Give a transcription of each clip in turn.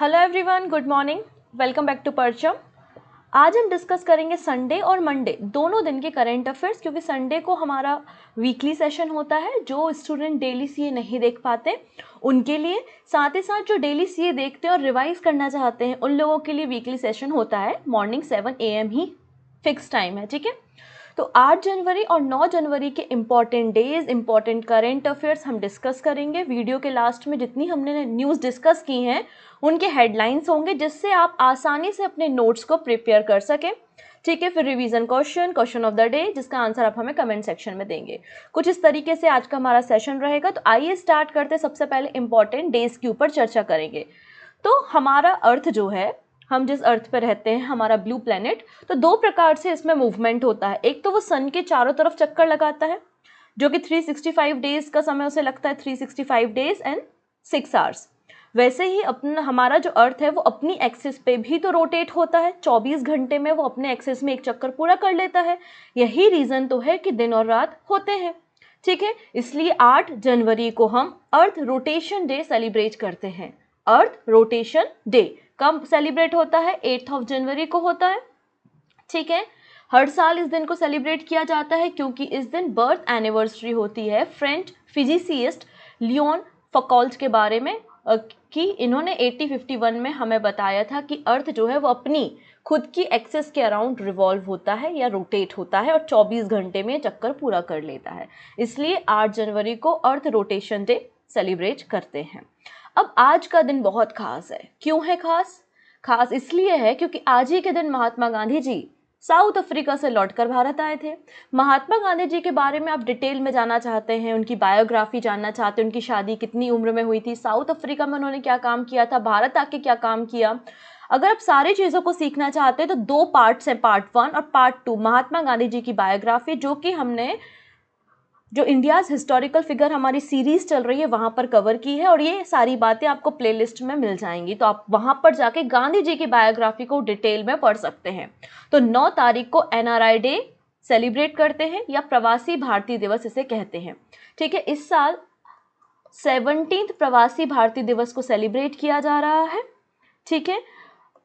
Hello everyone, good morning, welcome back to Parcham. आज हम discuss करेंगे संडे और मंडे दोनों दिन के करंट अफेयर्स, क्योंकि संडे को हमारा वीकली सेशन होता है। जो स्टूडेंट डेली सीए नहीं देख पाते उनके लिए, साथ ही साथ जो डेली सीए देखते हैं और रिवाइज करना चाहते हैं उन लोगों के लिए वीकली सेशन होता है। Morning 7 AM he fix time है, ठीक है। तो 8 जनवरी और 9 जनवरी के important days, important current affairs हम डिस्कस करेंगे। वीडियो के लास्ट में जितनी हमने न्यूज़ डिस्कस की हैं उनके हेडलाइंस होंगे, जिससे आप आसानी से अपने नोट्स को प्रिपेयर कर सकें, ठीक है। फिर revision question of the day, जिसका आंसर आप हमें कमेंट सेक्शन में देंगे। कुछ इस तरीके से आज का हमारा सेशन रहेगा। तो आइए स्टार्ट करते। सबसे पहले इंपॉर्टेंट डेज के ऊपर चर्चा करेंगे। तो हमारा अर्थ जो है, हम जिस अर्थ पर रहते हैं, हमारा ब्लू प्लेनेट, तो दो प्रकार से इसमें मूवमेंट होता है। एक तो वो सन के चारों तरफ चक्कर लगाता है, जो कि 365 डेज का समय उसे लगता है, 365 डेज एंड 6 आवर्स। वैसे ही अपना हमारा जो अर्थ है वो अपनी एक्सिस पे भी तो रोटेट होता है। 24 घंटे में वो अपने एक्सिस में एक चक्कर पूरा कर लेता है। यही रीजन तो है कि दिन और रात होते हैं, ठीक है। इसलिए 8 जनवरी को हम अर्थ रोटेशन डे सेलिब्रेट करते हैं। अर्थ रोटेशन डे कब सेलिब्रेट होता है? 8 जनवरी को होता है, ठीक है। हर साल इस दिन को सेलिब्रेट किया जाता है क्योंकि इस दिन बर्थ एनिवर्सरी होती है फ्रेंच फिजिसिस्ट लियोन फौकॉल्ट के बारे में, कि इन्होंने 1851 में हमें बताया था कि अर्थ जो है वो अपनी खुद की एक्सिस के अराउंड रिवॉल्व होता है या रोटेट होता है और 24 घंटे में चक्कर पूरा कर लेता है। इसलिए 8 जनवरी को अर्थ रोटेशन डे सेलिब्रेट करते हैं। अब आज का दिन बहुत खास है। क्यों है खास? खास इसलिए है क्योंकि आज ही के दिन महात्मा गांधी जी साउथ अफ्रीका से लौटकर भारत आए थे। महात्मा गांधी जी के बारे में आप डिटेल में जानना चाहते हैं, उनकी बायोग्राफी जानना चाहते हैं, उनकी शादी कितनी उम्र में हुई थी, साउथ अफ्रीका में उन्होंने क्या काम किया था, भारत आके क्या काम किया, अगर आप सारी चीज़ों को सीखना चाहते हैं तो 2 पार्ट्स हैं, पार्ट 1 और पार्ट 2, महात्मा गांधी जी की बायोग्राफी, जो कि हमने जो इंडियाज़ हिस्टोरिकल फिगर हमारी सीरीज चल रही है वहां पर कवर की है। और ये सारी बातें आपको प्लेलिस्ट में मिल जाएंगी, तो आप वहां पर जाके गांधी जी की बायोग्राफी को डिटेल में पढ़ सकते हैं। तो 9 तारीख को NRI डे सेलिब्रेट करते हैं या प्रवासी भारतीय दिवस इसे कहते हैं, ठीक है। इस साल 17th प्रवासी भारतीय दिवस को सेलिब्रेट किया जा रहा है, ठीक है।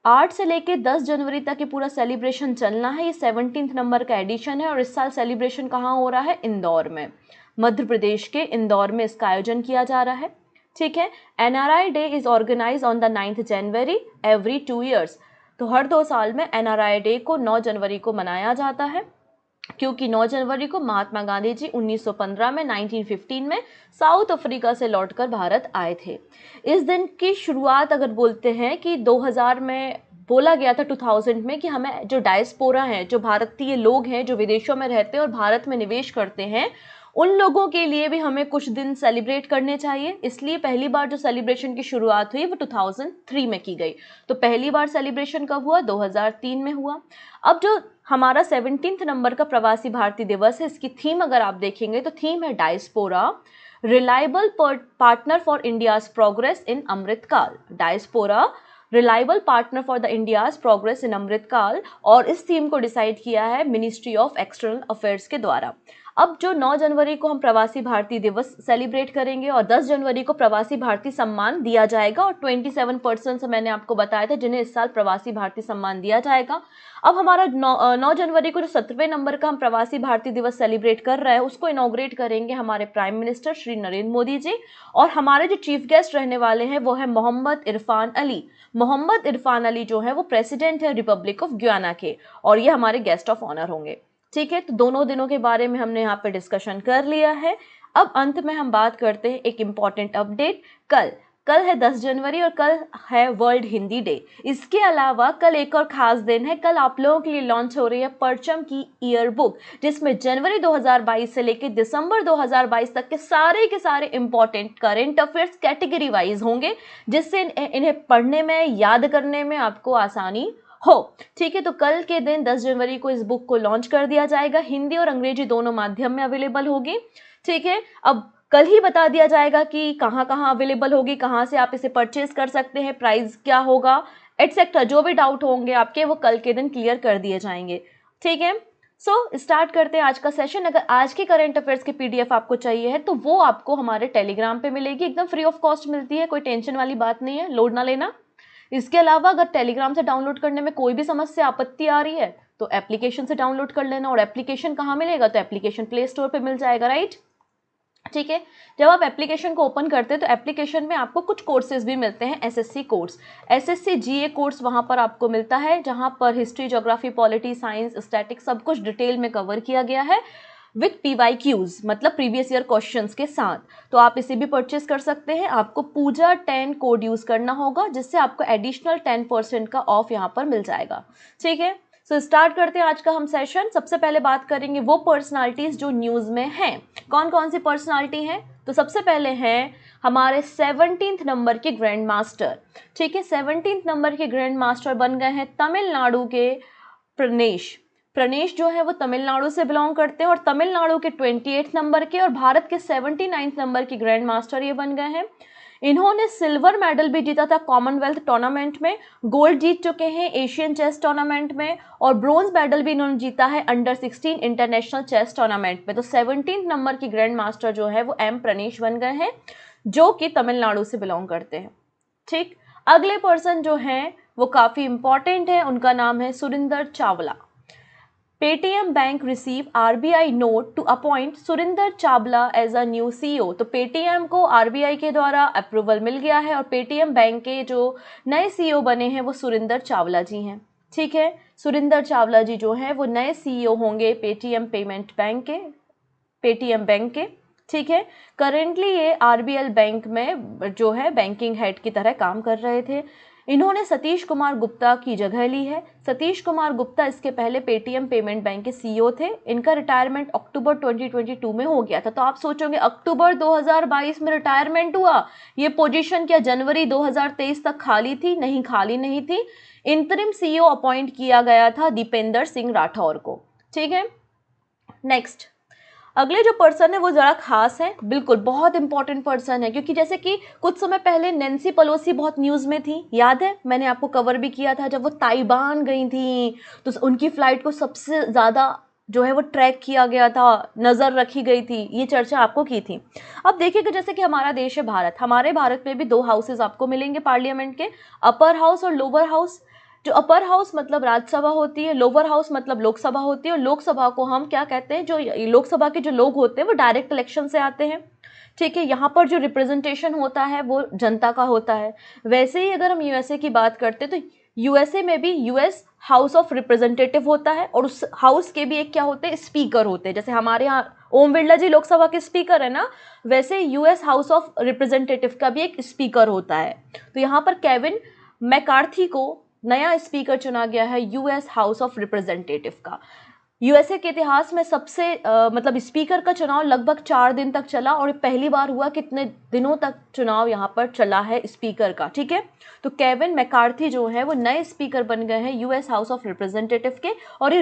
8 से लेके 10 जनवरी तक ये पूरा सेलिब्रेशन चलना है। ये 17th नंबर का एडिशन है और इस साल सेलिब्रेशन कहाँ हो रहा है? इंदौर में, मध्य प्रदेश के इंदौर में इसका आयोजन किया जा रहा है, ठीक है। NRI day is organise on the 9th January every 2 years। तो हर 2 साल में NRI डे को 9 जनवरी को मनाया जाता है, क्योंकि 9 जनवरी को महात्मा गांधी जी 1915 में 1915 में साउथ अफ्रीका से लौटकर भारत आए थे। इस दिन की शुरुआत अगर बोलते हैं कि 2000 में बोला गया था, 2000 में, कि हमें जो डायस्पोरा हैं, जो भारतीय लोग हैं जो विदेशों में रहते हैं और भारत में निवेश करते हैं, उन लोगों के लिए भी हमें कुछ दिन सेलिब्रेट करने चाहिए। इसलिए पहली बार जो सेलिब्रेशन की शुरुआत हुई वो 2003 में की गई। तो पहली बार सेलिब्रेशन कब हुआ? 2003 में हुआ। अब जो हमारा 17th नंबर का प्रवासी भारतीय दिवस है, इसकी थीम अगर आप देखेंगे तो थीम है diaspora, reliable partner for India's progress in Amritkaal. Diaspora, reliable partner for the India's progress in Amritkaal. और इस थीम को डिसाइड किया है मिनिस्ट्री ऑफ एक्सटर्नल अफेयर्स के द्वारा। अब जो 9 जनवरी को हम प्रवासी भारतीय दिवस सेलिब्रेट करेंगे और 10 जनवरी को प्रवासी भारतीय सम्मान दिया जाएगा, और 27% मैंने आपको बताया था जिन्हें इस साल प्रवासी भारतीय सम्मान दिया जाएगा। अब हमारा 9 जनवरी को जो 17वें नंबर का हम प्रवासी भारतीय दिवस सेलिब्रेट कर रहे हैं, उसको इनॉग्रेट करेंगे हमारे प्राइम मिनिस्टर श्री नरेंद्र मोदी जी। और हमारे जो चीफ गेस्ट रहने वाले हैं वो है मोहम्मद इरफान अली। मोहम्मद इरफान अली जो है वो प्रेसिडेंट है रिपब्लिक ऑफ गुयाना के, और ये हमारे गेस्ट ऑफ ऑनर होंगे, ठीक है। तो दोनों दिनों के बारे में हमने यहाँ पे डिस्कशन कर लिया है। अब अंत में हम बात करते हैं एक इम्पॉर्टेंट अपडेट। कल है 10 जनवरी और कल है वर्ल्ड हिंदी डे। इसके अलावा कल एक और खास दिन है। कल आप लोगों के लिए लॉन्च हो रही है परचम की ईयर बुक, जिसमें जनवरी 2022 से लेकर दिसंबर 2022 तक के सारे important current affairs category wise होंगे, जिससे इन्हें पढ़ने में, याद करने में आपको आसानी हो, ठीक है। तो कल के दिन 10 जनवरी को इस बुक को लॉन्च कर दिया जाएगा। हिंदी और अंग्रेजी दोनों माध्यम में अवेलेबल होगी, ठीक है। अब कल ही बता दिया जाएगा कि कहाँ कहाँ अवेलेबल होगी, कहाँ से आप इसे परचेज कर सकते हैं, प्राइस क्या होगा, एटसेट्रा। जो भी डाउट होंगे आपके वो कल के दिन क्लियर कर दिए जाएंगे, ठीक है। सो स्टार्ट करते हैं आज का सेशन। अगर आज के करंट अफेयर्स की PDF आपको चाहिए है तो वो आपको हमारे टेलीग्राम पे मिलेगी, एकदम फ्री ऑफ कॉस्ट मिलती है, कोई टेंशन वाली बात नहीं है, लोड ना लेना, इसके अलावा अगर टेलीग्राम से डाउनलोड करने में कोई भी समस्या आपत्ति आ रही है तो एप्लीकेशन से डाउनलोड कर लेना। और एप्लीकेशन कहाँ मिलेगा, तो एप्लीकेशन प्ले स्टोर पे मिल जाएगा, राइट। ठीक है, जब आप एप्लीकेशन को ओपन करते हैं तो एप्लीकेशन में आपको कुछ कोर्सेज भी मिलते हैं, एसएससी कोर्स, एसएससी जीए कोर्स वहाँ पर आपको मिलता है, जहाँ पर history, geography, polity, science, statics सब कुछ डिटेल में कवर किया गया है विथ PYQs, मतलब प्रीवियस ईयर क्वेश्चंस के साथ। तो आप इसे भी परचेस कर सकते हैं। आपको पूजा 10 कोड यूज़ करना होगा, जिससे आपको एडिशनल 10% का ऑफ यहाँ पर मिल जाएगा। ठीक है, सो स्टार्ट करते हैं आज का हम सेशन। सबसे पहले बात करेंगे वो पर्सनालिटीज़ जो न्यूज़ में हैं। कौन कौन सी पर्सनालिटी हैं, तो सबसे पहले हैं हमारे 17th नंबर के ग्रैंड मास्टर। ठीक है, 17th नंबर के ग्रैंड मास्टर बन गए हैं तमिलनाडु के प्रणेश। प्रणेश जो है वो तमिलनाडु से बिलोंग करते हैं और तमिलनाडु के 28 नंबर के और भारत के 79 नंबर के ग्रैंड मास्टर ये बन गए हैं। इन्होंने सिल्वर मेडल भी जीता था कॉमनवेल्थ टूर्नामेंट में, गोल्ड जीत चुके हैं एशियन चेस टूर्नामेंट में और ब्रोंज मेडल भी इन्होंने जीता है अंडर 16 इंटरनेशनल चेस टूर्नामेंट में। तो 17 नंबर की ग्रैंड मास्टर जो है वो एम प्रणेश बन गए हैं, जो कि तमिलनाडु से बिलोंग करते हैं। ठीक, अगले पर्सन जो हैं वो काफ़ी इंपॉर्टेंट है, उनका नाम है Surinder Chawla. Paytm bank receive RBI note to appoint Surinder Chawla as a new CEO। तो पेटीएम को आरबीआई के द्वारा अप्रूवल मिल गया है और पेटीएम बैंक के जो नए CEO बने हैं वो सुरिंदर चावला जी हैं। ठीक है, सुरिंदर चावला जी जो हैं वो नए CEO होंगे पेटीएम पेमेंट बैंक के, पेटीएम बैंक के। ठीक है, करेंटली ये आरबीएल बैंक में जो है बैंकिंग हेड की तरह काम कर रहे थे। इन्होंने सतीश कुमार गुप्ता की जगह ली है। सतीश कुमार गुप्ता इसके पहले पेटीएम पेमेंट बैंक के CEO थे। इनका रिटायरमेंट अक्टूबर 2022 में हो गया था। तो आप सोचोगे अक्टूबर 2022 में रिटायरमेंट हुआ, ये पोजीशन क्या जनवरी 2023 तक खाली थी? नहीं, खाली नहीं थी। इंतरिम CEO अपॉइंट किया गया था दीपेंद्र सिंह राठौर को। ठीक है, नेक्स्ट अगले जो पर्सन है वो ज़रा खास है, बिल्कुल बहुत इंपॉर्टेंट पर्सन है, क्योंकि जैसे कि कुछ समय पहले नैन्सी पेलोसी बहुत न्यूज़ में थी, याद है, मैंने आपको कवर भी किया था जब वो ताइवान गई थी तो उनकी फ्लाइट को सबसे ज़्यादा जो है वो ट्रैक किया गया था, नज़र रखी गई थी, ये चर्चा आपको की थी। अब देखिएगा जैसे कि हमारा देश है भारत, हमारे भारत में भी 2 हाउसेज आपको मिलेंगे पार्लियामेंट के, अपर हाउस और लोअर हाउस। जो अपर हाउस मतलब राज्यसभा होती है, लोअर हाउस मतलब लोकसभा होती है। और लोकसभा को हम क्या कहते हैं, जो लोकसभा के जो लोग होते हैं वो डायरेक्ट इलेक्शन से आते हैं। ठीक है, यहाँ पर जो रिप्रेजेंटेशन होता है वो जनता का होता है। वैसे ही अगर हम यूएसए की बात करते हैं तो यूएसए में भी यूएस हाउस ऑफ रिप्रेजेंटेटिव होता है और उस हाउस के भी एक क्या होते हैं, स्पीकर होते हैं। जैसे हमारे यहाँ ओम बिरला जी लोकसभा के स्पीकर है ना, वैसे यूएस हाउस ऑफ रिप्रेजेंटेटिव का भी एक स्पीकर होता है। तो यहाँ पर केविन मैकार्थी को नया स्पीकर चुना गया है यूएस हाउस ऑफ रिप्रेजेंटेटिव का। यूएसए के इतिहास में सबसे मतलब स्पीकर का चुनाव लगभग 4 दिन तक चला और पहली बार हुआ कितने दिनों तक चुनाव यहाँ पर चला है स्पीकर का। ठीक है, तो केविन मैकार्थी जो है वो नए स्पीकर बन गए हैं यूएस हाउस ऑफ रिप्रेजेंटेटिव के और ये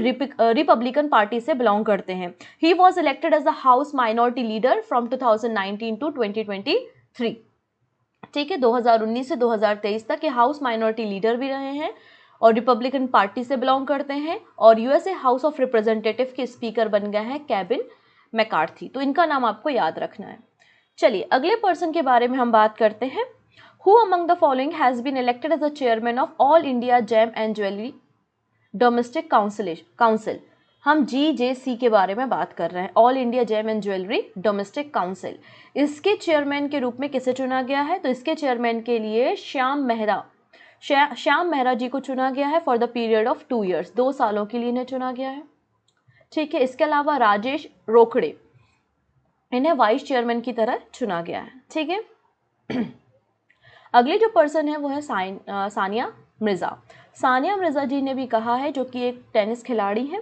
रिपब्लिकन पार्टी से बिलोंग करते हैं। He was elected as the house minority leader from 2019 to 2023। ठीक है, 2019 से 2023 तक ये हाउस माइनॉरिटी लीडर भी रहे हैं और रिपब्लिकन पार्टी से बिलोंग करते हैं और यूएसए हाउस ऑफ रिप्रेजेंटेटिव के स्पीकर बन गए हैं केविन मैकार्थी। तो इनका नाम आपको याद रखना है। चलिए अगले पर्सन के बारे में हम बात करते हैं। Who among the following has been elected as the chairman of all India gem and jewellery domestic council. हम GJC के बारे में बात कर रहे हैं, all India gem and jewellery domestic council. इसके चेयरमैन के रूप में किसे चुना गया है, तो इसके चेयरमैन के लिए श्याम मेहरा जी को चुना गया है for the period of 2 years, 2 सालों के लिए इन्हें चुना गया है। ठीक है, इसके अलावा राजेश रोकड़े, इन्हें वाइस चेयरमैन की तरह चुना गया है। ठीक है, अगली जो पर्सन है वो है सानिया मिर्ज़ा। सानिया मिर्ज़ा जी ने भी कहा है, जो कि एक टेनिस खिलाड़ी हैं।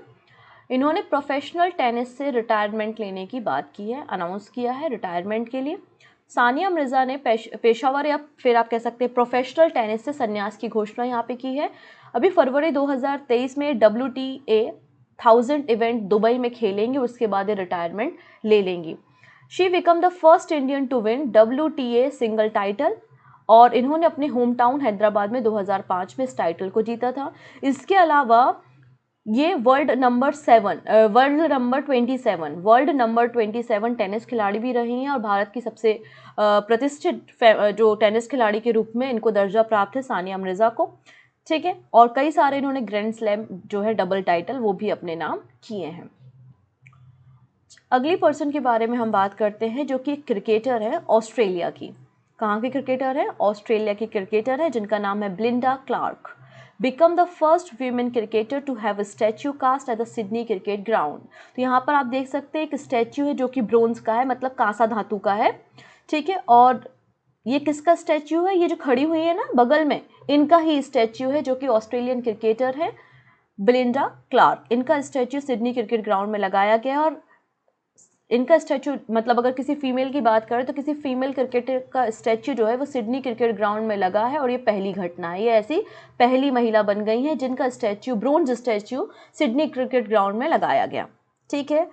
इन्होंने प्रोफेशनल टेनिस से रिटायरमेंट लेने की बात की है, अनाउंस किया है रिटायरमेंट के लिए। सानिया मिर्ज़ा ने पेशावर या फिर आप कह सकते हैं प्रोफेशनल टेनिस से संन्यास की घोषणा यहाँ पे की है। अभी फरवरी 2023 में WTA 1000 इवेंट दुबई में खेलेंगे, उसके बाद ये रिटायरमेंट ले लेंगी। She become the first Indian to win WTA single title और इन्होंने अपने होम टाउन हैदराबाद में 2005 में इस टाइटल को जीता था। इसके अलावा ये वर्ल्ड नंबर 27 टेनिस खिलाड़ी भी रही हैं और भारत की सबसे प्रतिष्ठित जो टेनिस खिलाड़ी के रूप में इनको दर्जा प्राप्त है सानिया मिर्जा को, ठीक है। और कई सारे इन्होंने ग्रैंड स्लैम जो है डबल टाइटल वो भी अपने नाम किए हैं। अगली पर्सन के बारे में हम बात करते हैं जो कि क्रिकेटर है ऑस्ट्रेलिया की। कहाँ की क्रिकेटर है? ऑस्ट्रेलिया की क्रिकेटर है जिनका नाम है Belinda Clark. Become the first women cricketer to have a statue cast at the Sydney cricket ground. तो यहाँ पर आप देख सकते हैं एक स्टैच्यू है जो कि ब्रोंज का है, मतलब कांसा धातु का है, ठीक है। और ये किसका स्टैच्यू है? ये जो खड़ी हुई है ना बगल में, इनका ही स्टैच्यू है जो कि ऑस्ट्रेलियन क्रिकेटर है ब्लिंडा क्लार्क। इनका स्टैच्यू सिडनी क्रिकेट ग्राउंड में लगाया गया और इनका स्टैचू, मतलब अगर किसी फीमेल की बात करें तो किसी फीमेल क्रिकेटर का स्टैचू जो है वो सिडनी क्रिकेट ग्राउंड में लगा है और ये पहली घटना है। ये ऐसी पहली महिला बन गई है जिनका statue, bronze statue, Sydney cricket ground में लगाया गया, ठीक है।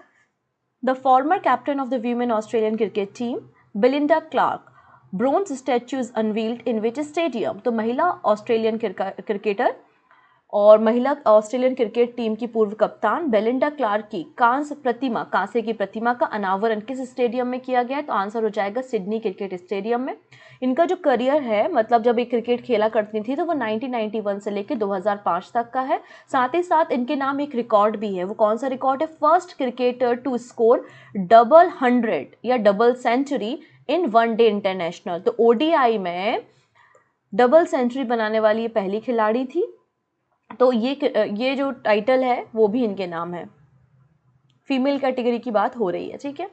The former captain of the women Australian cricket team Belinda Clarke bronze statue is unveiled in which stadium. तो महिला ऑस्ट्रेलियन क्रिकेटर और महिला ऑस्ट्रेलियन क्रिकेट टीम की पूर्व कप्तान बेलिंडा क्लार्क की कांसे की प्रतिमा का अनावरण किस स्टेडियम में किया गया है? तो आंसर हो जाएगा सिडनी क्रिकेट स्टेडियम में। इनका जो करियर है, मतलब जब ये क्रिकेट खेला करती थी तो वो 1991 से लेकर 2005 तक का है। साथ ही साथ इनके नाम एक रिकॉर्ड भी है। वो कौन सा रिकॉर्ड है? First cricketer to score double 100 या double century in one day international. तो ओडीआई में डबल सेंचुरी बनाने वाली ये पहली खिलाड़ी थी। तो ये जो टाइटल है वो भी इनके नाम है। फीमेल कैटेगरी की बात हो रही है, ठीक है।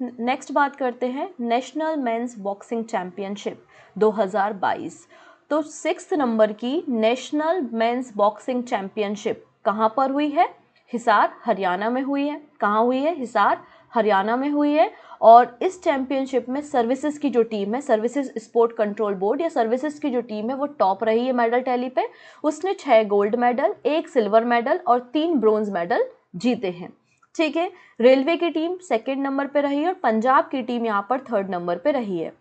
नेक्स्ट बात करते हैं नेशनल मेंस बॉक्सिंग चैंपियनशिप 2022। तो 6 नंबर की नेशनल मेंस बॉक्सिंग चैंपियनशिप कहाँ पर हुई है? हिसार हरियाणा में हुई है। कहाँ हुई है? हिसार हरियाणा में हुई है। और इस चैंपियनशिप में सर्विसेज की जो टीम है, सर्विसेज स्पोर्ट कंट्रोल बोर्ड या सर्विसेज की जो टीम है वो टॉप रही है मेडल टैली पे। उसने 6 गोल्ड मेडल, 1 सिल्वर मेडल और 3 ब्रोंज मेडल जीते हैं, ठीक है। रेलवे की टीम 2nd नंबर पे रही है और पंजाब की टीम यहाँ पर 3rd नंबर पे रही है।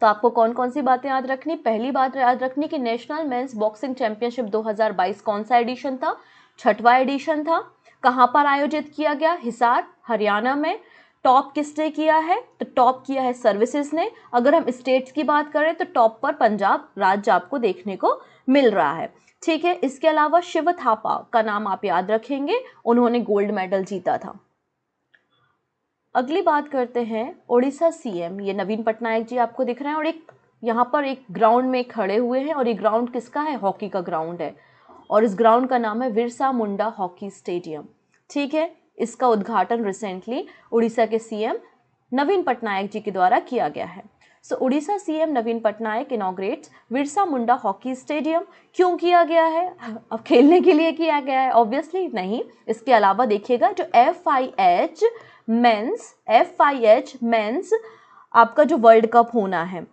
तो आपको कौन कौन सी बातें याद रखनी? पहली बात याद रखनी कि नेशनल मेंस बॉक्सिंग चैंपियनशिप 2022 कौन सा एडिशन था? 6वां एडिशन था। कहाँ पर आयोजित किया गया? हिसार हरियाणा में। टॉप किसने किया है? तो टॉप किया है सर्विसेज ने। अगर हम स्टेट्स की बात करें तो टॉप पर पंजाब राज्य आपको देखने को मिल रहा है, ठीक है। इसके अलावा शिव थापा का नाम आप याद रखेंगे, उन्होंने गोल्ड मेडल जीता था। अगली बात करते हैं ओडिशा सीएम, ये नवीन पटनायक जी आपको दिख रहे हैं और एक यहाँ पर एक ग्राउंड में खड़े हुए हैं और ये ग्राउंड किसका है? हॉकी का ग्राउंड है और इस ग्राउंड का नाम है बिरसा मुंडा हॉकी स्टेडियम, ठीक है। इसका उद्घाटन रिसेंटली उड़ीसा के सीएम नवीन पटनायक जी के द्वारा किया गया है। सो उड़ीसा सीएम नवीन Patnaik inaugurates Birsa Munda hockey stadium. क्यों किया गया है? अब खेलने के लिए किया गया है? ऑब्वियसली नहीं। इसके अलावा देखिएगा जो FIH मेंस आपका जो वर्ल्ड कप होना है,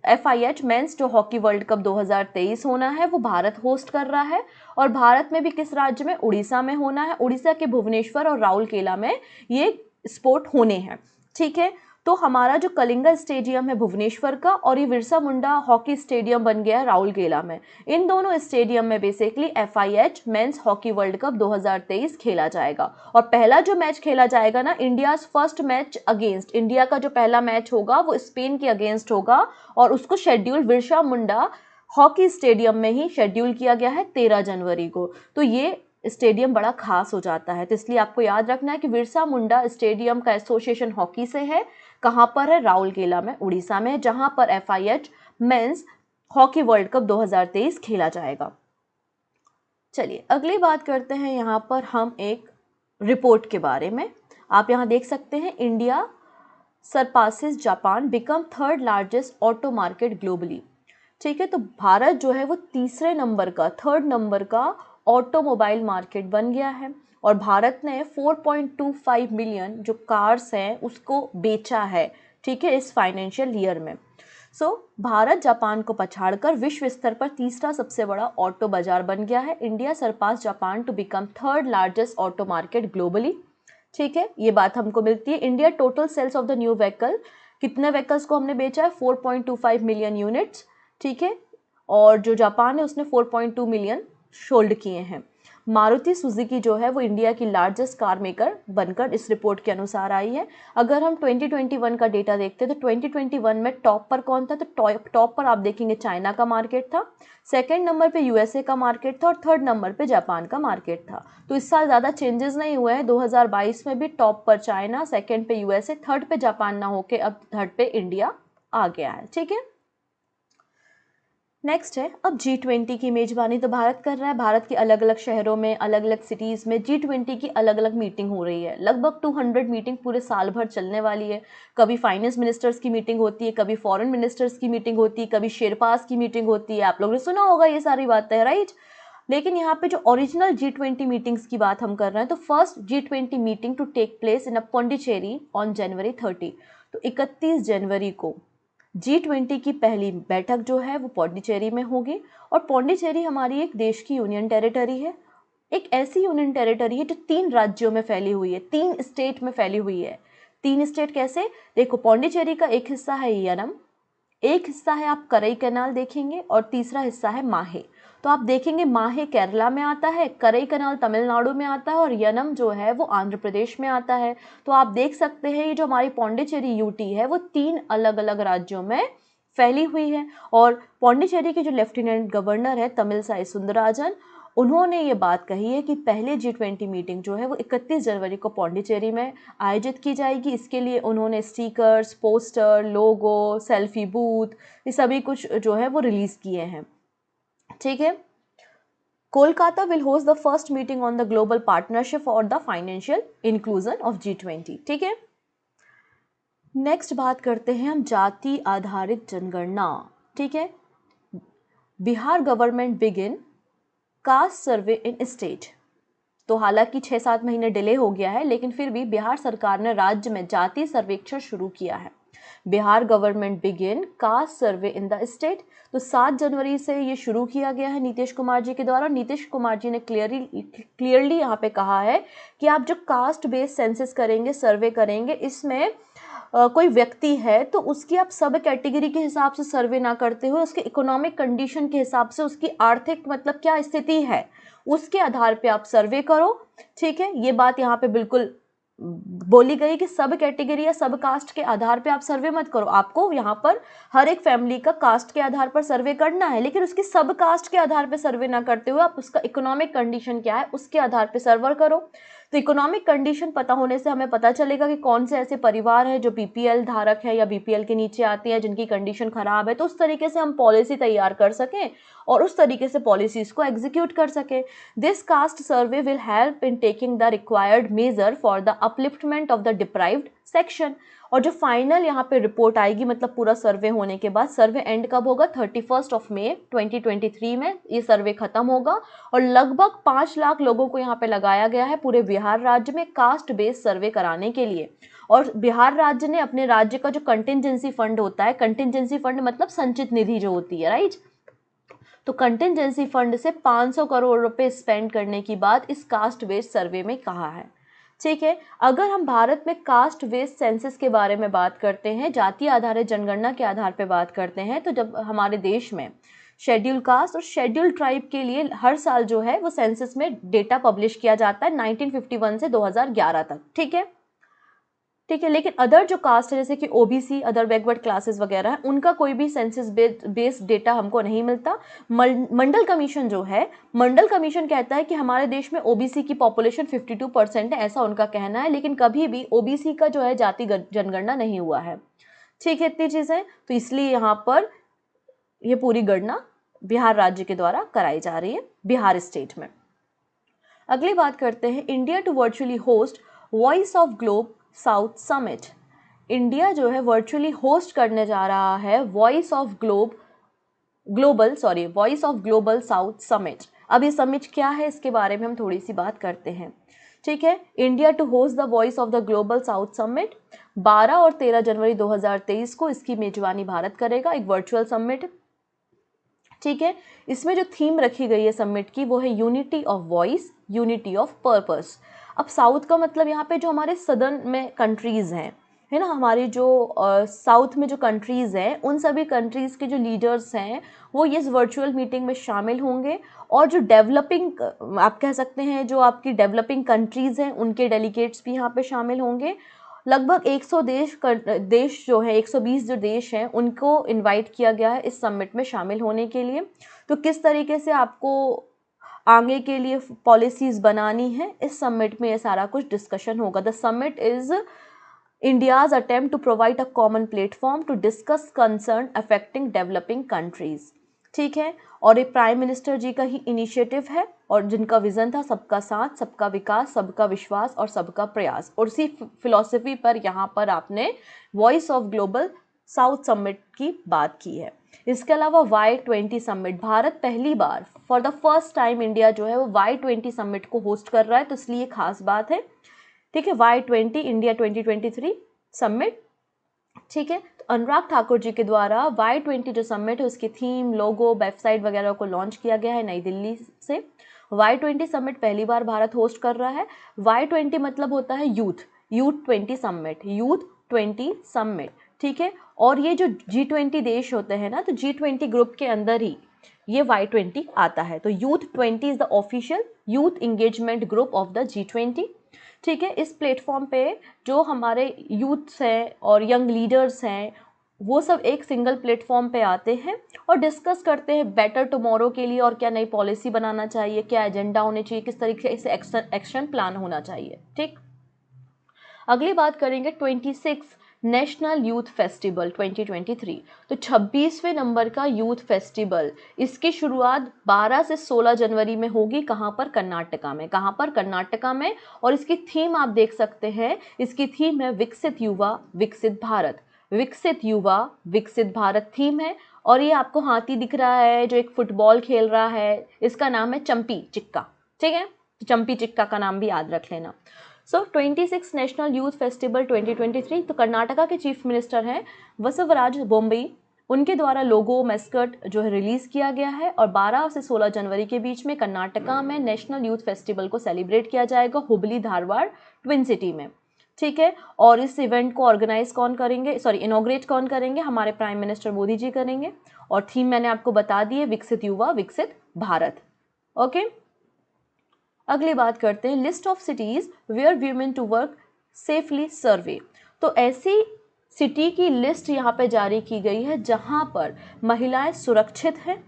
FIH मेंस जो हॉकी वर्ल्ड कप 2023 होना है वो भारत होस्ट कर रहा है और भारत में भी किस राज्य में? उड़ीसा में होना है। उड़ीसा के भुवनेश्वर और राउरकेला में ये स्पोर्ट होने हैं, ठीक है। तो हमारा जो कलिंगा स्टेडियम है भुवनेश्वर का और ये बिरसा मुंडा हॉकी स्टेडियम बन गया है राउरकेला में। इन दोनों स्टेडियम में basically FIH men's hockey world cup 2023 खेला जाएगा और पहला जो मैच खेला जाएगा ना, India's first match against, India का जो पहला मैच होगा वो स्पेन के अगेंस्ट होगा और उसको schedule Birsa Munda hockey stadium में ही शेड्यूल किया गया है 13 जनवरी को। तो ये स्टेडियम बड़ा खास हो जाता है, तो इसलिए आपको याद रखना है कि बिरसा मुंडा स्टेडियम का एसोसिएशन हॉकी से है। कहाँ पर है? राउरकेला में, उड़ीसा में, जहां पर FIH men's hockey world cup 2023 खेला जाएगा। चलिए अगली बात करते हैं यहाँ पर हम एक रिपोर्ट के बारे में। आप यहाँ देख सकते हैं India surpasses Japan become 3rd largest auto market globally, ठीक है। तो भारत जो है वो 3rd नंबर का ऑटोमोबाइल मार्केट बन गया है और भारत ने 4.25 मिलियन जो कार्स हैं उसको बेचा है, ठीक है, इस फाइनेंशियल ईयर में। भारत जापान को पछाड़कर विश्व स्तर पर तीसरा सबसे बड़ा ऑटो बाजार बन गया है। India surpass Japan to become 3rd largest auto market globally, ठीक है। ये बात हमको मिलती है। India total sales of the new vehicle, कितने व्हीकल्स को हमने बेचा है? 4.25 मिलियन यूनिट्स, ठीक है। और जो जापान है उसने 4.2 मिलियन सोल्ड किए हैं। मारुति सुजुकी जो है वो इंडिया की लार्जेस्ट कार मेकर बनकर इस रिपोर्ट के अनुसार आई है। अगर हम 2021 का डेटा देखते हैं तो 2021 में टॉप पर कौन था, तो टॉप पर आप देखेंगे चाइना का मार्केट था, सेकंड नंबर पे यूएसए का मार्केट था और थर्ड नंबर पे जापान का मार्केट था। तो इस साल ज़्यादा चेंजेस नहीं हुए हैं। 2022 में भी टॉप पर चाइना, सेकंड पे यूएसए, थर्ड पे जापान ना होके अब थर्ड पे इंडिया आ गया है। ठीक है, नेक्स्ट है अब G20 की मेजबानी तो भारत कर रहा है। भारत के अलग अलग शहरों में, अलग अलग सिटीज़ में G20 की अलग अलग मीटिंग हो रही है। लगभग 200 मीटिंग पूरे साल भर चलने वाली है। कभी फाइनेंस मिनिस्टर्स की मीटिंग होती है, कभी फॉरेन मिनिस्टर्स की मीटिंग होती है, कभी शेरपास की मीटिंग होती है। आप लोगों ने सुना होगा ये सारी बातें, राइट। लेकिन यहाँ पे जो ओरिजिनल G20 मीटिंग्स की बात हम कर रहे हैं, तो first G20 meeting to take place in Pondicherry on January 30। तो 31 जनवरी को G20 की पहली बैठक जो है वो पौंडीचेरी में होगी। और पौंडीचेरी हमारी एक देश की यूनियन टेरिटरी है, एक ऐसी यूनियन टेरिटरी है जो 3 राज्यों में फैली हुई है, 3 स्टेट में फैली हुई है। 3 स्टेट कैसे, देखो पौंडीचेरी का एक हिस्सा है यनम, एक हिस्सा है आप करई कैनाल देखेंगे और तीसरा हिस्सा है माहे। तो आप देखेंगे माहे केरला में आता है, करई कैनाल तमिलनाडु में आता है और यनम जो है वो आंध्र प्रदेश में आता है। तो आप देख सकते हैं ये जो हमारी पौंडीचेरी यूटी है वो 3 अलग अलग राज्यों में फैली हुई है। और पौंडीचेरी के जो लेफ्टिनेंट गवर्नर है तमिलसाई सुंदरराजन, उन्होंने ये बात कही है कि पहले G20 मीटिंग जो है वो 31 जनवरी को पौंडीचेरी में आयोजित की जाएगी। इसके लिए उन्होंने स्टिकर्स, पोस्टर, लोगो, सेल्फी बूथ, ये सभी कुछ जो है वो रिलीज किए हैं। ठीक है, Kolkata will host the first meeting on the global partnership for the financial inclusion of G20। ठीक है, नेक्स्ट बात करते हैं हम जाति आधारित जनगणना। ठीक है, Bihar government begin caste survey इन स्टेट। तो हालांकि 6-7 महीने डिले हो गया है, लेकिन फिर भी बिहार सरकार ने राज्य में जाति सर्वेक्षण शुरू किया है। Bihar government begin caste survey in the state. तो 7 जनवरी से ये शुरू किया गया है नीतीश कुमार जी के द्वारा। नीतीश कुमार जी ने क्लियरली यहाँ पे कहा है कि आप जो कास्ट बेस्ड सेंसस करेंगे, सर्वे करेंगे, इसमें कोई व्यक्ति है तो उसकी आप सब कैटेगरी के हिसाब से सर्वे ना करते हुए उसके इकोनॉमिक कंडीशन के हिसाब से, उसकी आर्थिक मतलब क्या स्थिति है उसके आधार पे आप सर्वे करो। ठीक है, ये बात यहाँ पे बिल्कुल बोली गई कि सब कैटेगरी या सब कास्ट के आधार पे आप सर्वे मत करो। आपको यहाँ पर हर एक फैमिली का कास्ट के आधार पर सर्वे करना है, लेकिन उसकी सब कास्ट के आधार पे सर्वे ना करते हुए आप उसका इकोनॉमिक कंडीशन क्या है उसके आधार पे सर्वे करो। तो इकोनॉमिक कंडीशन पता होने से हमें पता चलेगा कि कौन से ऐसे परिवार है जो BPL धारक है या BPL के नीचे आते हैं, जिनकी कंडीशन खराब है, तो उस तरीके से हम पॉलिसी तैयार कर सकें और उस तरीके से पॉलिसीज को एग्जीक्यूट कर सके। This caste survey will help in taking the required measure for the upliftment of the deprived section. और जो फाइनल यहाँ पे रिपोर्ट आएगी, मतलब पूरा सर्वे होने के बाद, सर्वे एंड कब होगा, 31 मई 2023 में ये सर्वे खत्म होगा। और लगभग 5 लाख लोगों को यहाँ पे लगाया गया है पूरे बिहार राज्य में कास्ट बेस्ड सर्वे कराने के लिए। और बिहार राज्य ने अपने राज्य का जो कंटिजेंसी फंड होता है, कंटिजेंसी फंड मतलब संचित निधि जो होती है, राइट, तो कंटिजेंसी फंड से 500 करोड़ रुपए स्पेंड करने की बात इस कास्ट बेस्ड सर्वे में कहा है। ठीक है, अगर हम भारत में कास्ट बेस्ड सेंसस के बारे में बात करते हैं, जाति आधारित जनगणना के आधार पर बात करते हैं, तो जब हमारे देश में शेड्यूल कास्ट और शेड्यूल ट्राइब के लिए हर साल जो है वो सेंसस में डेटा पब्लिश किया जाता है 1951 से 2011 तक। ठीक है, लेकिन अदर जो कास्ट है जैसे कि OBC, अदर बैकवर्ड क्लासेस वगैरह है, उनका कोई भी सेंसस बेस्ड डेटा हमको नहीं मिलता। मंडल कमीशन जो है, मंडल कमीशन कहता है कि हमारे देश में OBC की पॉपुलेशन 52% है, ऐसा उनका कहना है, लेकिन कभी भी OBC का जो है जाति जनगणना नहीं हुआ है। ठीक है, इतनी चीज़ें, तो इसलिए यहाँ पर ये पूरी गणना बिहार राज्य के द्वारा कराई जा रही है, बिहार स्टेट में। अगली बात करते हैं, India to virtually host voice of globe south summit. India जो है वर्चुअली होस्ट करने जा रहा है voice of global south summit. अब ये समिट क्या है इसके बारे में हम थोड़ी सी बात करते हैं। ठीक है, India to host the voice of the global south summit 12 और 13 जनवरी 2023 को इसकी मेजबानी भारत करेगा, एक वर्चुअल समिट। ठीक है, इसमें जो थीम रखी गई है समिट की वो है unity of voice, unity of purpose. अब साउथ का मतलब यहाँ पे जो हमारे सदर्न में कंट्रीज हैं, है ना, हमारी जो साउथ में जो कंट्रीज़ हैं उन सभी कंट्रीज़ के जो लीडर्स हैं वो इस वर्चुअल मीटिंग में शामिल होंगे। और जो डेवलपिंग आप कह सकते हैं जो आपकी डेवलपिंग कंट्रीज़ हैं उनके डेलीगेट्स भी यहाँ पे शामिल होंगे। लगभग 100 देश जो है 120 जो देश हैं उनको इनवाइट किया गया है इस समिट में शामिल होने के लिए। तो किस तरीके से आपको आगे के लिए पॉलिसीज़ बनानी है, इस समिट में ये सारा कुछ डिस्कशन होगा। The summit is India's attempt to provide a common platform to discuss concern affecting developing countries। ठीक है, और ये प्राइम मिनिस्टर जी का ही इनिशिएटिव है और जिनका विजन था सबका साथ, सबका विकास, सबका विश्वास और सबका प्रयास, और उसी फिलॉसफी पर यहाँ पर आपने voice of global south summit की बात की है। इसके अलावा Y20 समिट, भारत पहली बार for the first time India जो है वो Y20 समिट को होस्ट कर रहा है, तो इसलिए खास बात है। ठीक है, Y20 इंडिया 2023 समिट। ठीक है, तो अनुराग ठाकुर जी के द्वारा Y20 जो समिट है उसकी थीम, लोगो, वेबसाइट वगैरह को लॉन्च किया गया है नई दिल्ली से। Y20 समिट पहली बार भारत होस्ट कर रहा है। Y20 मतलब होता है यूथ 20 समिट, यूथ 20 समिट। ठीक है, और ये जो G20 देश होते हैं ना, तो G20 ग्रुप के अंदर ही ये Y20 आता है। तो youth 20 is the official youth engagement group of the G20। ठीक है, इस प्लेटफॉर्म पे जो हमारे यूथ्स हैं और यंग लीडर्स हैं वो सब एक सिंगल प्लेटफॉर्म पे आते हैं और डिस्कस करते हैं बेटर टुमारो के लिए और क्या नई पॉलिसी बनाना चाहिए, क्या एजेंडा होने चाहिए, किस तरीके से एक्शन प्लान होना चाहिए। ठीक, अगली बात करेंगे 26 नेशनल यूथ फेस्टिवल 2023। तो 26वें नंबर का यूथ फेस्टिवल, इसकी शुरुआत 12 से 16 जनवरी में होगी। कहाँ पर? कर्नाटका में। कहाँ पर? कर्नाटका में। और इसकी थीम आप देख सकते हैं, इसकी थीम है विकसित युवा विकसित भारत। विकसित युवा विकसित भारत थीम है। और ये आपको हाथी दिख रहा है जो एक फुटबॉल खेल रहा है, इसका नाम है चंपी चिक्का। ठीक है, तो चंपी चिक्का का नाम भी याद रख लेना। सो 26 नेशनल यूथ फेस्टिवल 2023, तो कर्नाटका के चीफ मिनिस्टर हैं वसवराज बोम्बई, उनके द्वारा लोगो मेस्कट जो है रिलीज़ किया गया है। और 12 से 16 जनवरी के बीच में कर्नाटका में नेशनल यूथ फेस्टिवल को सेलिब्रेट किया जाएगा हुबली धारवाड़ ट्विन सिटी में। ठीक है, और इस इवेंट को ऑर्गेनाइज कौन करेंगे, इनॉग्रेट कौन करेंगे? हमारे प्राइम मिनिस्टर मोदी जी करेंगे। और थीम मैंने आपको बता दी है, विकसित युवा विकसित भारत। ओके, अगली बात करते हैं list of cities where women to work safely survey. तो ऐसी सिटी की लिस्ट यहाँ पे जारी की गई है जहाँ पर महिलाएं सुरक्षित हैं,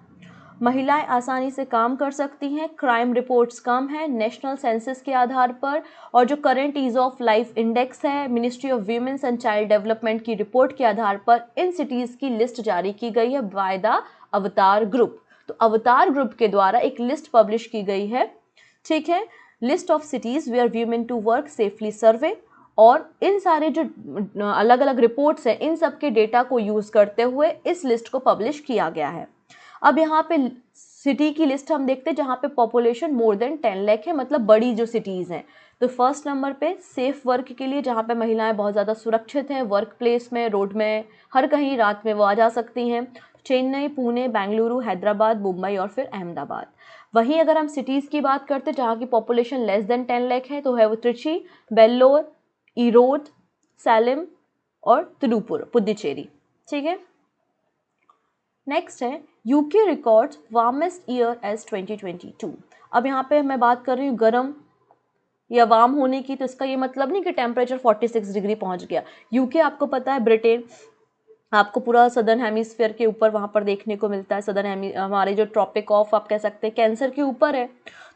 महिलाएं आसानी से काम कर सकती हैं, क्राइम रिपोर्ट्स कम है नेशनल सेंसस के आधार पर, और जो current ease of life index है ministry of women's and child development की रिपोर्ट के आधार पर इन सिटीज़ की लिस्ट जारी की गई है बाय द अवतार ग्रुप। तो अवतार ग्रुप के द्वारा एक लिस्ट पब्लिश की गई है। ठीक है, list of cities where women to work safely survey, और इन सारे जो अलग अलग रिपोर्ट्स हैं इन सब के डेटा को यूज़ करते हुए इस लिस्ट को पब्लिश किया गया है। अब यहाँ पे सिटी की लिस्ट हम देखते हैं जहाँ पे पॉपुलेशन मोर देन 10 लाख है, मतलब बड़ी जो सिटीज़ हैं। तो फर्स्ट नंबर पे सेफ वर्क के लिए, जहाँ पे महिलाएं बहुत ज़्यादा सुरक्षित हैं, वर्क प्लेस में, रोड में, हर कहीं रात में वो आ जा सकती हैं। चेन्नई, पुणे, बेंगलुरु, हैदराबाद, मुंबई और फिर अहमदाबाद। वहीं अगर हम सिटीज़ की बात करते हैं जहाँ की पॉपुलेशन लेस देन 10 लाख है, तो है वो त्रिची, वेल्लोर, ईरोड, सैलम और तिरुपुर पुदुचेरी। ठीक है, नेक्स्ट है UK records warmest year as 2022। अब यहाँ पे मैं बात कर रही हूँ गर्म या वार्म होने की, तो इसका ये मतलब नहीं कि टेम्परेचर 46 डिग्री पहुँच गया। यूके आपको पता है ब्रिटेन, आपको पूरा सदर्न हेमिस्फीयर के ऊपर वहाँ पर देखने को मिलता है। हमारे जो ट्रॉपिक ऑफ आप कह सकते हैं कैंसर के ऊपर है,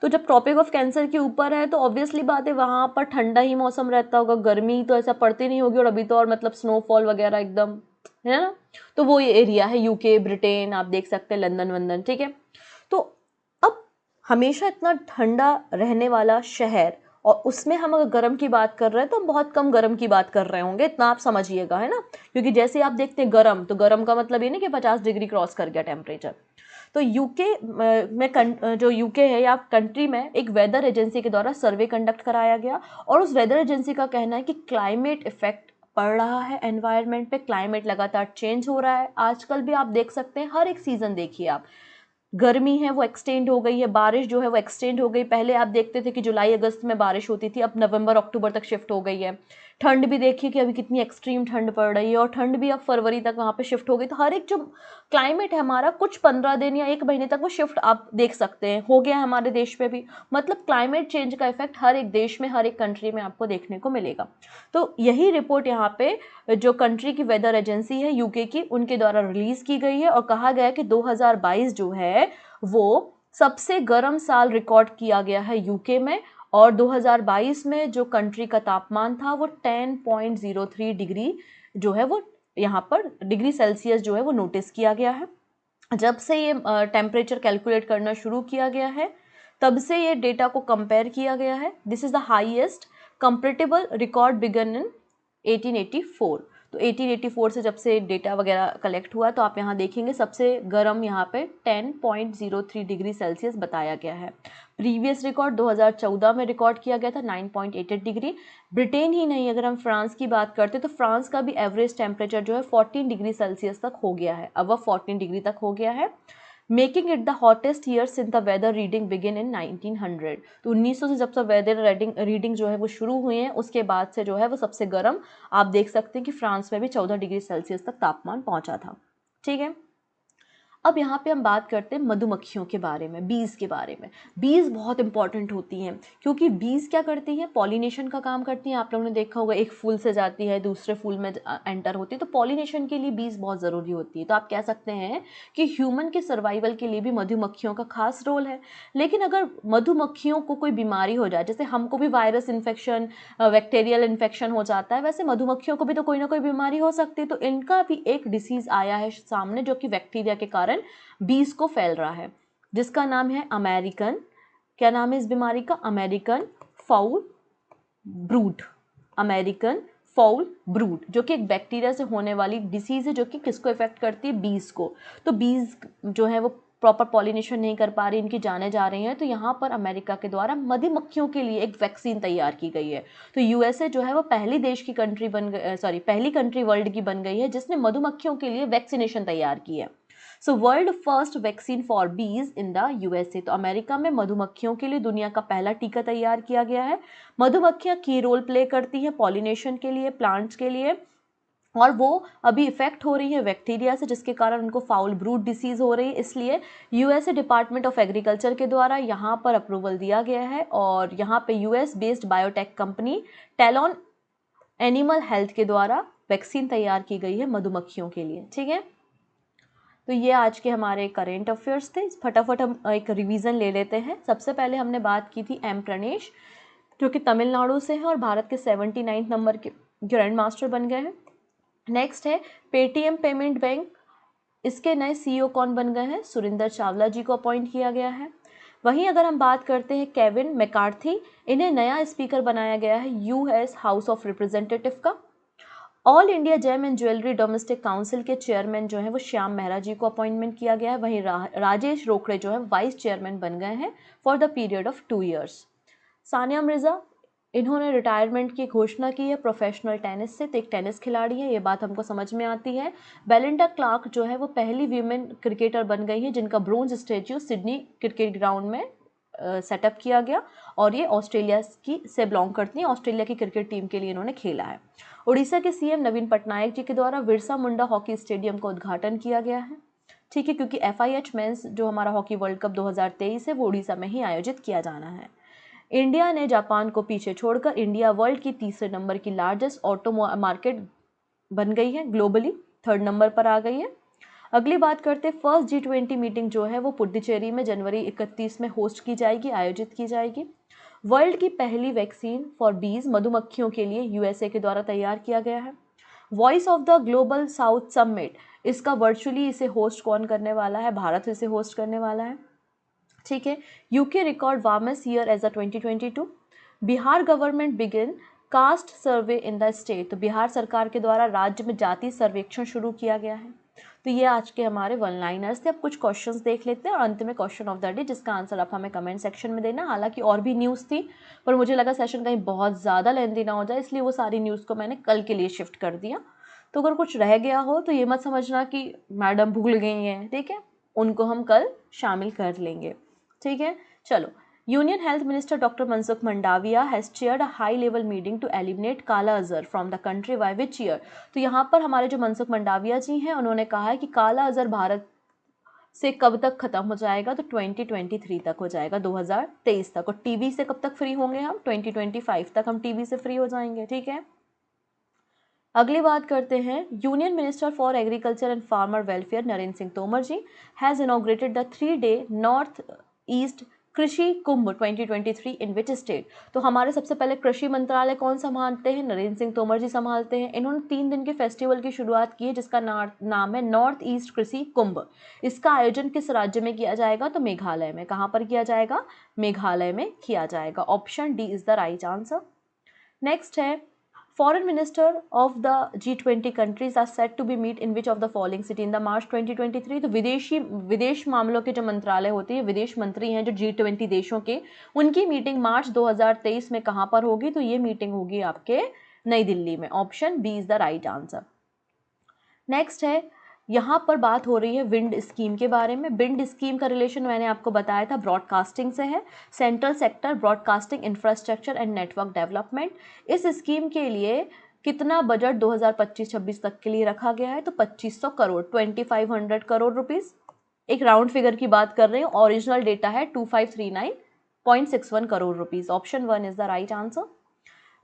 तो जब ट्रॉपिक ऑफ कैंसर के ऊपर है तो ऑब्वियसली बात है वहाँ पर ठंडा ही मौसम रहता होगा, गर्मी तो ऐसा पड़ती नहीं होगी। और अभी तो और मतलब स्नोफॉल वगैरह एकदम है ना, तो वो ये एरिया है यूके, ब्रिटेन, आप देख सकते हैं लंदन वंदन। ठीक है, तो अब हमेशा इतना ठंडा रहने वाला शहर और उसमें हम अगर गर्म की बात कर रहे हैं तो हम बहुत कम गर्म की बात कर रहे होंगे, इतना आप समझिएगा, है ना। क्योंकि जैसे आप देखते हैं गर्म, तो गर्म का मतलब ये नहीं कि 50 डिग्री क्रॉस कर गया टेम्परेचर। तो यूके में जो यूके है या कंट्री में एक वेदर एजेंसी के द्वारा सर्वे कंडक्ट कराया गया, और उस वेदर एजेंसी का कहना है कि क्लाइमेट इफेक्ट पड़ रहा है एनवायरनमेंट पे, क्लाइमेट लगातार चेंज हो रहा है। आजकल भी आप देख सकते हैं, हर एक सीज़न देखिए आप, गर्मी है वो एक्सटेंड हो गई है, बारिश जो है वो एक्सटेंड हो गई। पहले आप देखते थे कि जुलाई अगस्त में बारिश होती थी, अब नवंबर अक्टूबर तक शिफ्ट हो गई है। ठंड भी देखिए कि अभी कितनी एक्सट्रीम ठंड पड़ रही है, और ठंड भी अब फरवरी तक वहाँ पे शिफ्ट हो गई। तो हर एक जो क्लाइमेट है हमारा कुछ 15 दिन या 1 महीने तक वो शिफ्ट आप देख सकते हैं, हो गया है हमारे देश में भी। मतलब क्लाइमेट चेंज का इफेक्ट हर एक देश में, हर एक कंट्री में आपको देखने को मिलेगा। तो यही रिपोर्ट यहाँ पे जो कंट्री की वेदर एजेंसी है यूके की, उनके द्वारा रिलीज की गई है, और कहा गया है कि 2022 जो है वो सबसे गर्म साल रिकॉर्ड किया गया है यूके में। और 2022 में जो कंट्री का तापमान था वो 10.03 डिग्री जो है वो यहाँ पर डिग्री सेल्सियस जो है वो नोटिस किया गया है। जब से ये टेम्परेचर कैलकुलेट करना शुरू किया गया है तब से ये डेटा को कंपेयर किया गया है। This is the highest comparable record began in 1884। तो 1884 से जब से डेटा वगैरह कलेक्ट हुआ तो आप यहाँ देखेंगे सबसे गर्म यहाँ पे 10.03 डिग्री सेल्सियस बताया गया है। प्रीवियस रिकॉर्ड 2014 में रिकॉर्ड किया गया था 9.88 डिग्री। ब्रिटेन ही नहीं, अगर हम फ्रांस की बात करते तो फ्रांस का भी एवरेज टेम्परेचर जो है 14 डिग्री सेल्सियस तक हो गया है, अब 14 डिग्री तक हो गया है, making it the hottest year since the weather reading begin in 1900। तो 1900 से जब से वेदर रीडिंग जो है वो शुरू हुई है उसके बाद से जो है वो सबसे गर्म आप देख सकते हैं कि फ्रांस में भी 14 डिग्री सेल्सियस तक तापमान पहुंचा था। ठीक है, अब यहाँ पे हम बात करते हैं मधुमक्खियों के बारे में, बीज के बारे में। बीज बहुत इंपॉर्टेंट होती हैं क्योंकि बीज क्या करती हैं, पॉलिनेशन का काम करती हैं। आप लोगों ने देखा होगा एक फूल से जाती है दूसरे फूल में एंटर होती है, तो पॉलिनेशन के लिए बीज बहुत ज़रूरी होती है। तो आप कह सकते हैं कि ह्यूमन के सर्वाइवल के लिए भी मधुमक्खियों का खास रोल है। लेकिन अगर मधुमक्खियों को कोई बीमारी हो जाए, जैसे हमको भी वायरस इन्फेक्शन, बैक्टीरियल इन्फेक्शन हो जाता है, वैसे मधुमक्खियों को भी तो कोई ना कोई बीमारी हो सकती है। तो इनका भी एक डिसीज आया है सामने जो कि बैक्टीरिया के कारण बीज को फैल रहा है, जिसका नाम है अमेरिकन, क्या नाम है इस बीमारी का, American foul brood. American foul brood जो कि एक बैक्टीरिया से होने वाली डिसीज है जो कि किसको इफेक्ट करती है, बीज को। तो बीज जो है वो प्रॉपर पॉलिनेशन नहीं कर पा रही, इनकी जाने जा रही हैं। तो यहाँ पर अमेरिका के द्वारा मधुमक्खियों के लिए एक वैक्सीन तैयार की गई है। तो यूएसए जो है वो पहली देश की कंट्री बन गई, पहली कंट्री वर्ल्ड की बन गई है जिसने मधुमक्खियों के लिए वैक्सीनेशन तैयार की है। So world first vaccine for बीज इन द यूएसए। तो अमेरिका में मधुमक्खियों के लिए दुनिया का पहला टीका तैयार किया गया है। मधुमक्खियां की रोल प्ले करती हैं पॉलिनेशन के लिए, प्लांट्स के लिए, और वो अभी इफेक्ट हो रही है बैक्टीरिया से जिसके कारण उनको फाउल ब्रूड डिसीज हो रही है। इसलिए यूएसए डिपार्टमेंट ऑफ एग्रीकल्चर के द्वारा यहाँ पर अप्रूवल दिया गया है, और यहाँ पे US based biotech company Telon animal health के द्वारा वैक्सीन तैयार की गई है मधुमक्खियों के लिए। ठीक है, तो ये आज के हमारे करेंट अफेयर्स थे। फटाफट हम एक रिवीजन ले लेते हैं। सबसे पहले हमने बात की थी एम प्रणेश जो कि तमिलनाडु से हैं और भारत के 79 नंबर के ग्रैंड मास्टर बन गए हैं। नेक्स्ट है पेटीएम पेमेंट बैंक, इसके नए सीईओ कौन बन गए हैं, सुरिंदर चावला जी को अपॉइंट किया गया है। वहीं अगर हम बात करते हैं केविन मैकार्थी, इन्हें नया स्पीकर बनाया गया है यूएस हाउस ऑफ रिप्रेजेंटेटिव का। All India gem and jewellery domestic council के चेयरमैन जो है वो श्याम मेहरा जी को अपॉइंटमेंट किया गया है। वहीं राजेश रोकड़े जो है वाइस चेयरमैन बन गए हैं for the period of 2 years. Sania Mirza, इन्होंने रिटायरमेंट की घोषणा की है प्रोफेशनल टेनिस से, तो एक टेनिस खिलाड़ी है, ये बात हमको समझ में आती है। बेलिंडा क्लार्क जो है वो पहली वीमेन क्रिकेटर बन गई है जिनका bronze statue Sydney cricket ground में सेटअप किया गया, और ये ऑस्ट्रेलिया की से बिलोंग करती हैं, ऑस्ट्रेलिया की क्रिकेट टीम के लिए इन्होंने खेला है। उड़ीसा के सीएम नवीन पटनायक जी के द्वारा बिरसा मुंडा हॉकी स्टेडियम का उद्घाटन किया गया है। ठीक है, क्योंकि FIH मेंस जो हमारा हॉकी वर्ल्ड कप 2023 है वो उड़ीसा में ही आयोजित किया जाना है। इंडिया ने जापान को पीछे छोड़कर इंडिया वर्ल्ड की तीसरे नंबर की लार्जेस्ट ऑटो मार्केट बन गई है, ग्लोबली 3rd नंबर पर आ गई है। अगली बात करते हैं फर्स्ट G20 मीटिंग जो है वो पुडुचेरी में जनवरी 31 में होस्ट की जाएगी, आयोजित की जाएगी। वर्ल्ड की पहली वैक्सीन फॉर बीज मधुमक्खियों के लिए यूएसए के द्वारा तैयार किया गया है। Voice of the global south summit, इसका वर्चुअली इसे होस्ट कौन करने वाला है, भारत इसे होस्ट करने वाला है। ठीक है, UK record warmest year as a 2022। Bihar government begin caste survey in the state, तो बिहार सरकार के द्वारा राज्य में जाति सर्वेक्षण शुरू किया गया है। तो ये आज के हमारे वन लाइनर्स थे। अब कुछ क्वेश्चंस देख लेते हैं और अंत में क्वेश्चन ऑफ द डे जिसका आंसर आप हमें कमेंट सेक्शन में देना। हालांकि और भी न्यूज़ थी पर मुझे लगा सेशन कहीं बहुत ज़्यादा लेंथी ना हो जाए, इसलिए वो सारी न्यूज़ को मैंने कल के लिए शिफ्ट कर दिया। तो अगर कुछ रह गया हो तो ये मत समझना कि मैडम भूल गई हैं, ठीक है, उनको हम कल शामिल कर लेंगे। ठीक है, चलो Union Health Minister Dr. Mansukh Mandaviya has chaired a high-level meeting to eliminate काला Azhar from the country by which year? तो यहाँ पर हमारे जो मनसुख मंडाविया जी हैं उन्होंने कहा है कि काला अजहर भारत से कब तक खत्म हो जाएगा, तो 2023 तक हो जाएगा, 2023 तक। और टीबी से कब तक फ्री होंगे हम? 2025 तक हम टीबी से फ्री हो जाएंगे। ठीक है, अगली बात करते हैं। Union minister for agriculture and farmer welfare Narendra Singh Tomar ji has inaugurated the 3-day north east Krishi Kumbh 2023 in which state? तो हमारे सबसे पहले कृषि मंत्रालय कौन संभालते हैं? नरेंद्र सिंह तोमर जी संभालते हैं। इन्होंने 3 दिन के फेस्टिवल की शुरुआत की है जिसका नाम है नॉर्थ ईस्ट कृषि कुंभ। इसका आयोजन किस राज्य में किया जाएगा? तो मेघालय में। कहाँ पर किया जाएगा? मेघालय में किया जाएगा। Option D is the right answer. Next है, Foreign Minister of the G20 countries are set to be meet in which of the following city in the March 2023? तो विदेश मामलों के जो मंत्रालय होते हैं, विदेश मंत्री हैं जो G20 देशों के, उनकी मीटिंग मार्च 2023 में कहाँ पर होगी? तो ये मीटिंग होगी आपके नई दिल्ली में। Option B is the right answer. Next है, यहाँ पर बात हो रही है विंड स्कीम के बारे में। विंड स्कीम का रिलेशन मैंने आपको बताया था ब्रॉडकास्टिंग से है। Central sector broadcasting infrastructure and network development. इस स्कीम के लिए कितना बजट 2025-26 तक के लिए रखा गया है? तो 2500 करोड़, 2500 करोड़ रुपीस। एक राउंड फिगर की बात कर रहे हैं। ओरिजिनल डेटा है 2539.61 crore rupees. Option 1 is the right answer.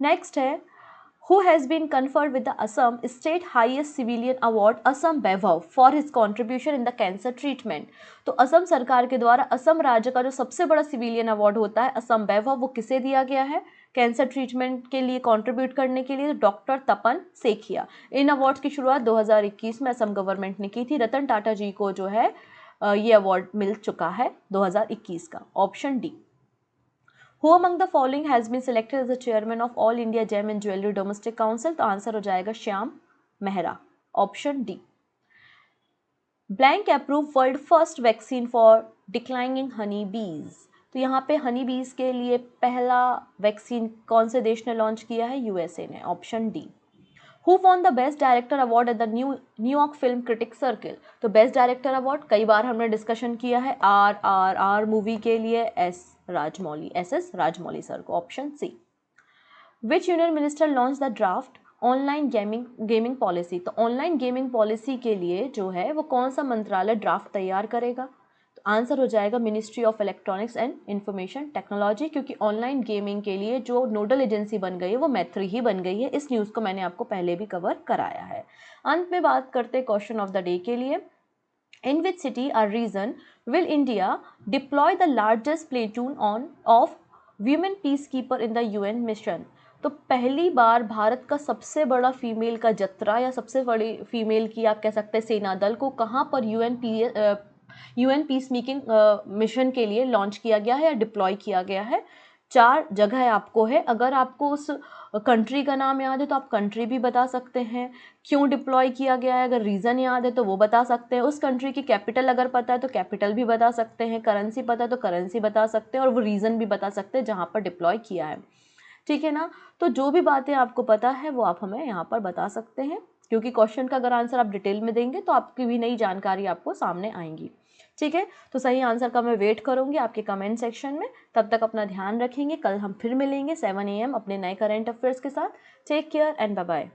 Next है, who has been conferred with the Assam State Highest Civilian Award Assam Vaibhav for his contribution in the cancer treatment? तो असम सरकार के द्वारा असम राज्य का जो सबसे बड़ा सिविलियन अवार्ड होता है असम वैभव, वो किसे दिया गया है कैंसर ट्रीटमेंट के लिए कंट्रीब्यूट करने के लिए? डॉक्टर तपन सेखिया। इन अवार्ड्स की शुरुआत 2021 में असम गवर्नमेंट ने की थी। रतन टाटा जी को जो है ये अवार्ड मिल चुका है 2021 का। Option D. Who among the following has been selected as the chairman of All India Gem and Jewelry Domestic Council? तो आंसर हो जाएगा Shyam Mehra. Option D. Blank approve world first vaccine for declining Honey बीज। तो यहाँ पे हनी बीज के लिए पहला वैक्सीन कौन से देश ने लॉन्च किया है? यूएसए ने। Option D. Who won the best director award at the New York film critic circle? तो बेस्ट डायरेक्टर अवार्ड कई बार हमने डिस्कशन किया है RRR मूवी के लिए एस राजमौली सर को। Option C. Which union minister launch the draft online gaming policy? तो online gaming policy के लिए जो है वो कौन सा मंत्रालय ड्राफ्ट तैयार करेगा? तो आंसर हो जाएगा ministry of electronics and information technology, क्योंकि ऑनलाइन गेमिंग के लिए जो नोडल एजेंसी बन गई है वो मैत्री ही बन गई है। इस न्यूज़ को मैंने आपको पहले भी कवर कराया है। अंत में बात करते हैं क्वेश्चन ऑफ द डे के लिए। In which city or region will India deploy the largest platoon of women peacekeeper in the UN mission? तो पहली बार भारत का सबसे बड़ा फीमेल का जत्रा या सबसे बड़ी फीमेल की आप कह सकते हैं सेना दल को कहाँ पर यूएन पीस मेकिंग मिशन के लिए लॉन्च किया गया है या डिप्लॉय किया गया है? 4 जगह आपको है। अगर आपको उस कंट्री का नाम याद है तो आप कंट्री भी बता सकते हैं, क्यों डिप्लॉय किया गया है अगर रीज़न याद है तो वो बता सकते हैं, उस कंट्री की कैपिटल अगर पता है तो कैपिटल भी बता सकते हैं, करेंसी पता है तो करेंसी बता सकते हैं, और वो रीज़न भी बता सकते हैं जहाँ पर डिप्लॉय किया है। ठीक है ना? तो जो भी बातें आपको पता है वो आप हमें यहाँ पर बता सकते हैं, क्योंकि क्वेश्चन का अगर आंसर आप डिटेल में देंगे तो आपकी भी नई जानकारी आपको सामने आएंगी। ठीक है, तो सही आंसर का मैं वेट करूंगी आपके कमेंट सेक्शन में। तब तक अपना ध्यान रखेंगे। कल हम फिर मिलेंगे 7 AM अपने नए करंट अफेयर्स के साथ। Take care and bye bye.